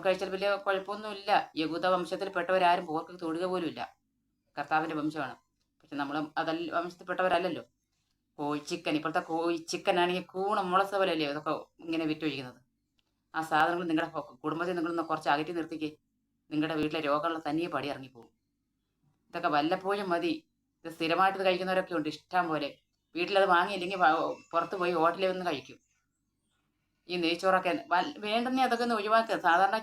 കഴിച്ചാൽ വലിയ കുഴപ്പമൊന്നുമില്ല. യഹൂദ വംശത്തിൽപ്പെട്ടവരാരും പോർക്ക് തൊടുക പോലുമില്ല, കർത്താവിൻ്റെ വംശമാണ്. പക്ഷെ നമ്മൾ വംശത്തിൽപ്പെട്ടവരല്ലല്ലോ. ചിക്കൻ, ഇപ്പോഴത്തെ ചിക്കനാണെങ്കിൽ കൂണ മുളസ പോലെയല്ലേ ഇതൊക്കെ ഇങ്ങനെ വിറ്റൊഴിക്കുന്നത്. ആ സാധനങ്ങൾ നിങ്ങളുടെ കുടുംബത്തിൽ നിങ്ങളൊന്ന് കുറച്ച് അകറ്റി നിർത്തിക്കേ, നിങ്ങളുടെ വീട്ടിലെ രോഗങ്ങൾ തനിയെ പടി ഇറങ്ങിപ്പോകും. ഇതൊക്കെ വല്ലപ്പോഴും മതി. ഇത് സ്ഥിരമായിട്ട് കഴിക്കുന്നവരൊക്കെ ഉണ്ട് ഇഷ്ടം പോലെ. വീട്ടിലത് വാങ്ങിയില്ലെങ്കിൽ പുറത്ത് പോയി ഹോട്ടലിൽ വന്ന് കഴിക്കും. ഈ നെയ്ച്ചോറൊക്കെ വേണ്ടെന്നേ അതൊക്കെ ഒന്ന് ഒഴിവാക്കുക. സാധാരണ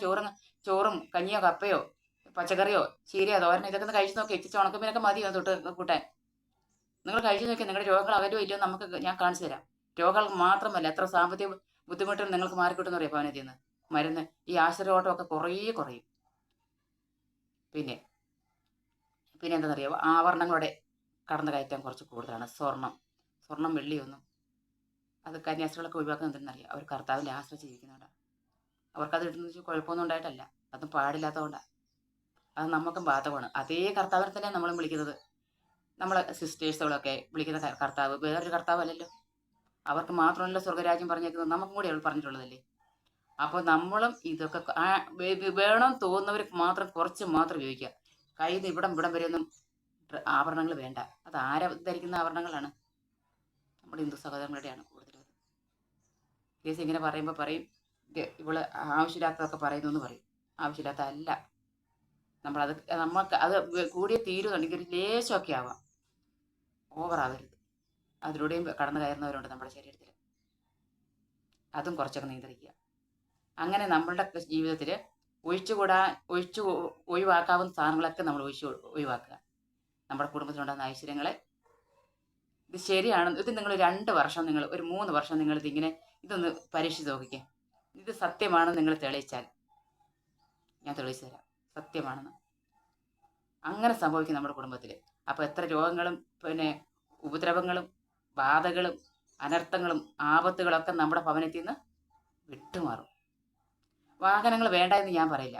ചോറും കഞ്ഞിയോ കപ്പയോ പച്ചക്കറിയോ ചീരയോ തോരനോ ഇതൊക്കെ ഒന്ന് കഴിച്ച് നോക്കി. ഇച്ചിരി ഉണക്കമീനൊക്കെ മതിയോ തൊട്ട് കൂട്ടാൻ? നിങ്ങൾ കഴിച്ചു നോക്കി. നിങ്ങളുടെ രോഗങ്ങൾ അകലോ ഇല്ലയോ നമുക്ക് ഞാൻ കാണിച്ചു തരാം. രോഗങ്ങൾ മാത്രമല്ല, എത്ര സാമ്പത്തിക ബുദ്ധിമുട്ടും നിങ്ങൾക്ക് മാറിക്കിട്ടുമെന്ന് അറിയാം ഭവനത്തിൽ നിന്ന്. മരുന്ന് ഈ ആശുപത്രി കുറയും. പിന്നെ എന്താണെന്നറിയാമോ, ആഭരണങ്ങളുടെ കടന്നു കയറ്റം കുറച്ച് കൂടുതലാണ്. സ്വർണം വെള്ളിയൊന്നും അത് കന്യാസ്ത്രീകളൊക്കെ ഒഴിവാക്കാൻ എന്തെന്നറിയാം, അവർ കർത്താവിനെ ആശ്രയിച്ച് ജീവിക്കുന്നുണ്ടാണ്. അവർക്കത് കിട്ടുന്ന വെച്ചാൽ കുഴപ്പമൊന്നും ഉണ്ടായിട്ടല്ല, അതും പാടില്ലാത്തതുകൊണ്ടാണ്. അത് നമുക്കും ബാധകമാണ്. അതേ കർത്താവിനെ തന്നെ നമ്മളും വിളിക്കുന്നത്. നമ്മളെ സിസ്റ്റേഴ്സുകളൊക്കെ വിളിക്കുന്ന കർത്താവ് വേറൊരു കർത്താവല്ലല്ലോ. അവർക്ക് മാത്രമല്ല സ്വർഗരാജ്യം പറഞ്ഞേക്കുന്നത്, നമുക്കും കൂടി അവൾ പറഞ്ഞിട്ടുള്ളതല്ലേ. അപ്പോൾ നമ്മളും ഇതൊക്കെ വേണം തോന്നുന്നവർക്ക് മാത്രം കുറച്ച് മാത്രം ഉപയോഗിക്കുക. കയ്യിൽ നിന്ന് ഇവിടം വരെയൊന്നും ആഭരണങ്ങൾ വേണ്ട. അത് ആരാ ധരിക്കുന്ന ആഭരണങ്ങളാണ്? നമ്മുടെ ഹിന്ദു സഹോദരങ്ങളുടെയാണ് കൂടുതലും. കേസ് ഇങ്ങനെ പറയുമ്പോൾ പറയും ഇവള് ആവശ്യമില്ലാത്തതൊക്കെ പറയുന്നു എന്ന് പറയും. ആവശ്യമില്ലാത്ത അല്ല. നമുക്ക് അത് കൂടിയ തീരുന്നുണ്ടെങ്കിൽ ഒരു ലേശമൊക്കെ ആവാം, ഓവറാവരുത്. അതിലൂടെയും കടന്നു കയറുന്നവരുണ്ട് നമ്മുടെ ശരീരത്തിൽ. അതും കുറച്ചൊക്കെ നിയന്ത്രിക്കുക. അങ്ങനെ നമ്മളുടെ ജീവിതത്തിൽ ഒഴിവാക്കാവുന്ന സാധനങ്ങളൊക്കെ നമ്മൾ ഒഴിവാക്കുക. നമ്മുടെ കുടുംബത്തിലുണ്ടാകുന്ന ഐശ്വര്യങ്ങളെ ഇത് ശരിയാണ്. ഇത് നിങ്ങൾ 2 വർഷം, ഒരു 3 വർഷം നിങ്ങൾ ഇതൊന്ന് പരീക്ഷിച്ച് നോക്കിക്കുക. ഇത് സത്യമാണെന്ന് നിങ്ങൾ തെളിയിച്ചാൽ ഞാൻ തെളിയിച്ചു തരാം സത്യമാണെന്ന്. അങ്ങനെ സംഭവിക്കും നമ്മുടെ കുടുംബത്തിൽ. അപ്പോൾ എത്ര രോഗങ്ങളും ഉപദ്രവങ്ങളും ബാധകളും അനർത്ഥങ്ങളും ആപത്തുകളൊക്കെ നമ്മുടെ ഭവനത്തിൽ നിന്ന് വിട്ടുമാറും. വാഹനങ്ങൾ വേണ്ട എന്ന് ഞാൻ പറയില്ല,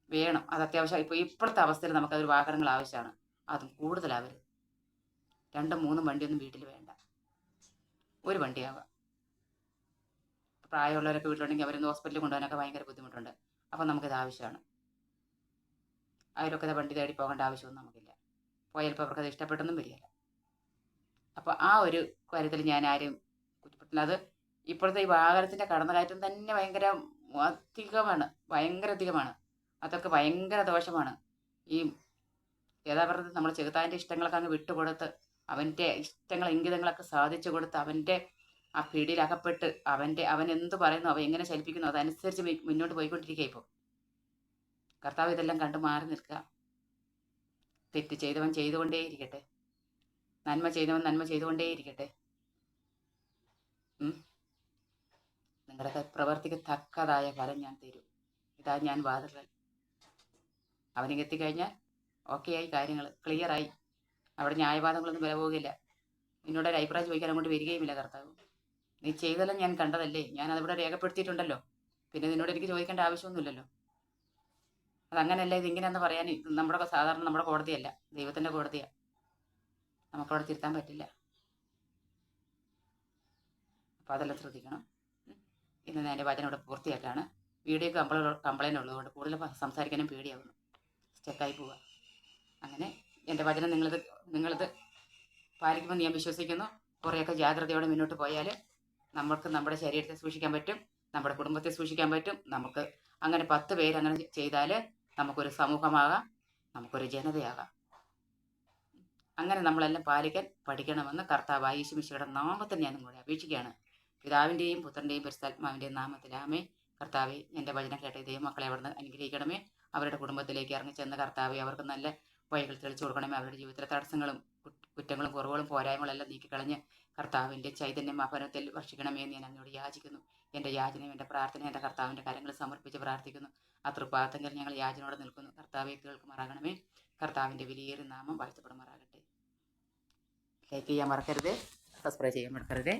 വേണം. അത് അത്യാവശ്യം. ഇപ്പോഴത്തെ അവസ്ഥയിൽ നമുക്കതൊരു വാഹനങ്ങൾ ആവശ്യമാണ്. അതും കൂടുതലാവരുത്. 2-3 വണ്ടിയൊന്നും വീട്ടിൽ വേണ്ട, ഒരു വണ്ടിയാവാം. പ്രായമുള്ളവരൊക്കെ വീട്ടിലുണ്ടെങ്കിൽ അവരൊന്ന് ഹോസ്പിറ്റലിൽ കൊണ്ടുപോകാനൊക്കെ ഭയങ്കര ബുദ്ധിമുട്ടുണ്ട്. അപ്പം നമുക്കിത് ആവശ്യമാണ്. അവരൊക്കെ വണ്ടി തേടി പോകേണ്ട ആവശ്യമൊന്നും നമുക്കില്ല. പോയാലിപ്പോൾ അവർക്കത് ഇഷ്ടപ്പെട്ടൊന്നും വരികയില്ല. അപ്പോൾ ആ ഒരു കാര്യത്തിൽ ഞാൻ ആരും കുറ്റപ്പെടുത്തില്ല. അത് ഇപ്പോഴത്തെ ഈ വാഹനത്തിൻ്റെ കടന്നുകയറ്റം തന്നെ ഭയങ്കര അധികമാണ്. അതൊക്കെ ഭയങ്കര ദോഷമാണ്. ഈ യഥാർത്ഥത്തിൽ നമ്മൾ ചെകുത്താൻ്റെ ഇഷ്ടങ്ങളൊക്കെ അങ്ങ് വിട്ടുകൊടുത്ത് അവൻ്റെ ഇഷ്ടങ്ങൾ ഇംഗിതങ്ങളൊക്കെ സാധിച്ചു കൊടുത്ത് അവൻ്റെ ആ പിടിയിൽ അകപ്പെട്ട് അവൻ എന്ത് പറയുന്നു, അവൻ എങ്ങനെ ചലിപ്പിക്കുന്നു അതനുസരിച്ച് മുന്നോട്ട് പോയിക്കൊണ്ടിരിക്കുക. ഇപ്പോൾ കർത്താവ് ഇതെല്ലാം കണ്ടു മാറി നിൽക്കുക. തെറ്റ് ചെയ്തവൻ ചെയ്തുകൊണ്ടേയിരിക്കട്ടെ, നന്മ ചെയ്തവൻ നന്മ ചെയ്തുകൊണ്ടേയിരിക്കട്ടെ. നിങ്ങളുടെ പ്രവർത്തിക്ക് തക്കതായ ഫലം ഞാൻ തരും. ഇതാ ഞാൻ വാതിലുകൾ. അവനിക്ക് എത്തിക്കഴിഞ്ഞാൽ ഓക്കെ ആയി, കാര്യങ്ങൾ ക്ലിയറായി. അവിടെ ന്യായവാദങ്ങളൊന്നും വില പോകില്ല. നിന്നോടൊരു അഭിപ്രായം ചോദിക്കാൻ അങ്ങോട്ട് വരികയുമില്ല കർത്താവ്. നീ ചെയ്തെല്ലാം ഞാൻ കണ്ടതല്ലേ, ഞാൻ അതിവിടെ രേഖപ്പെടുത്തിയിട്ടുണ്ടല്ലോ. പിന്നെ നിന്നോട് എനിക്ക് ചോദിക്കേണ്ട ആവശ്യമൊന്നുമില്ലല്ലോ. അതങ്ങനെയല്ല, ഇതിങ്ങനെയെന്ന് പറയാൻ സാധാരണ നമ്മുടെ കോടതിയല്ല, ദൈവത്തിൻ്റെ കോടതിയാണ്. നമുക്കവിടെ തിരുത്താൻ പറ്റില്ല. അപ്പോൾ അതെല്ലാം ശ്രദ്ധിക്കണം. ഇന്ന് ഞാൻ എൻ്റെ വചനം ഇവിടെ പൂർത്തിയാക്കാണ്. വീഡിയോക്ക് കംപ്ലൈൻ്റ് ഉള്ളതുകൊണ്ട് കൂടുതൽ സംസാരിക്കാനും പേടിയാവുന്നു, സ്റ്റക്കായി പോവുക. അങ്ങനെ എൻ്റെ വചനം നിങ്ങളിത് പാലിക്കുമെന്ന് ഞാൻ വിശ്വസിക്കുന്നു. കുറേയൊക്കെ ജാഗ്രതയോടെ മുന്നോട്ട് പോയാൽ നമുക്ക് നമ്മുടെ ശരീരത്തെ സൂക്ഷിക്കാൻ പറ്റും, നമ്മുടെ കുടുംബത്തെ സൂക്ഷിക്കാൻ പറ്റും. നമുക്ക് അങ്ങനെ 10 പേര് അങ്ങനെ ചെയ്താൽ നമുക്കൊരു സമൂഹമാകാം, നമുക്കൊരു ജനതയാകാം. അങ്ങനെ നമ്മളെല്ലാം പാലിക്കാൻ പഠിക്കണമെന്ന് കർത്താവായ യേശു മിശിഹായുടെ നാമത്തിൽ ഞാൻ നിങ്ങളെ അപേക്ഷിക്കുകയാണ്. പിതാവിൻ്റെയും പുത്രൻ്റെയും പരിശുദ്ധാത്മാവിൻ്റെയും നാമത്തിൽ ആമേൻ. കർത്താവെ, എൻ്റെ വചനം കേട്ട ദൈവമക്കളെ അവിടുന്ന് അനുഗ്രഹിക്കണമേ. അവരുടെ കുടുംബത്തിലേക്ക് ഇറങ്ങി ചെന്ന കർത്താവെ, അവർക്ക് നല്ല വഴികൾ തെളിച്ചു കൊടുക്കണമേ. അവരുടെ ജീവിതത്തിലെ തടസ്സങ്ങളും കുറ്റങ്ങളും കുറവുകളും പോരായ്മകളെല്ലാം നീക്കിക്കളഞ്ഞ് കർത്താവിൻ്റെ ചൈതന്യം ഭവനത്തിൽ വർഷിക്കണമേ എന്ന് ഞാൻ അങ്ങോട്ട് യാചിക്കുന്നു. എൻ്റെ യാചനയും എൻ്റെ പ്രാർത്ഥനയും എൻ്റെ കർത്താവിൻ്റെ കരങ്ങൾ സമർപ്പിച്ച് പ്രാർത്ഥിക്കുന്നു. ആ തൃപ്പാദത്തിൽ ഞങ്ങൾ യാചനയോടെ നിൽക്കുന്നു. കർത്താവെ, കേൾക്കുമാറാകണമേ. കർത്താവിൻ്റെ വലിയൊരു നാമം വാഴ്ത്തപ്പെടുമാറാകട്ടെ. ലൈക്ക് ചെയ്യാൻ മറക്കരുത്, സബ്സ്ക്രൈബ് ചെയ്യാൻ മറക്കരുത്.